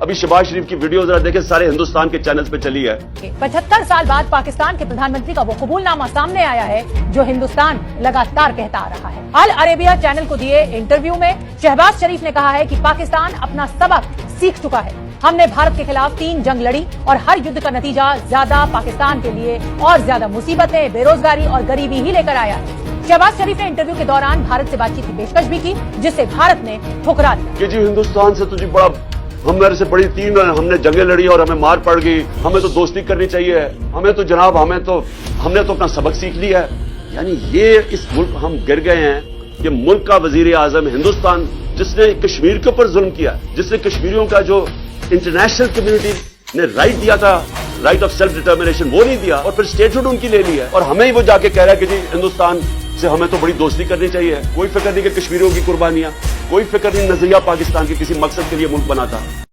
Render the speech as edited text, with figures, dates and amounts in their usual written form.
अभी शहबाज शरीफ की वीडियो जरा देखें, सारे हिंदुस्तान के चैनल्स पे चली है। 75 साल बाद पाकिस्तान के प्रधानमंत्री का वो कबूलनामा सामने आया है जो हिंदुस्तान लगातार कहता आ रहा है। अल अरेबिया चैनल को दिए इंटरव्यू में शहबाज शरीफ ने कहा है कि पाकिस्तान अपना सबक सीख चुका है। हमने भारत के खिलाफ 3 जंग लड़ी और हर युद्ध का नतीजा ज्यादा पाकिस्तान के लिए और ज्यादा मुसीबतें, बेरोजगारी और गरीबी ही लेकर आया है। शहबाज शरीफ ने इंटरव्यू के दौरान भारत से बातचीत की पेशकश भी की, जिसे भारत ने ठुकरा दिया कि जी हिंदुस्तान से तुझे बड़ा, हमारे से बड़ी 3 हमने जंगें लड़ी और हमें मार पड़ गई, हमें तो दोस्ती करनी चाहिए, हमें तो जनाब हमने तो अपना सबक सीख लिया है। यानी ये इस मुल्क हम गिर गए हैं। ये मुल्क का वजीर आजम हिंदुस्तान, जिसने कश्मीर के ऊपर जुल्म किया, जिसने कश्मीरियों का जो इंटरनेशनल कम्युनिटी ने राइट दिया था, राइट ऑफ सेल्फ डिटर्मिनेशन, वो नहीं दिया और फिर स्टेटहुड उनकी ले ली है। और हमें ही वो जाके कह रहा है कि जी हिंदुस्तान से हमें तो बड़ी दोस्ती करनी चाहिए। कोई फिक्र नहीं कि कश्मीरियों की कुर्बानियां, कोई फिक्र नहीं नजरिया पाकिस्तान के किसी मकसद के लिए मुल्क बना था।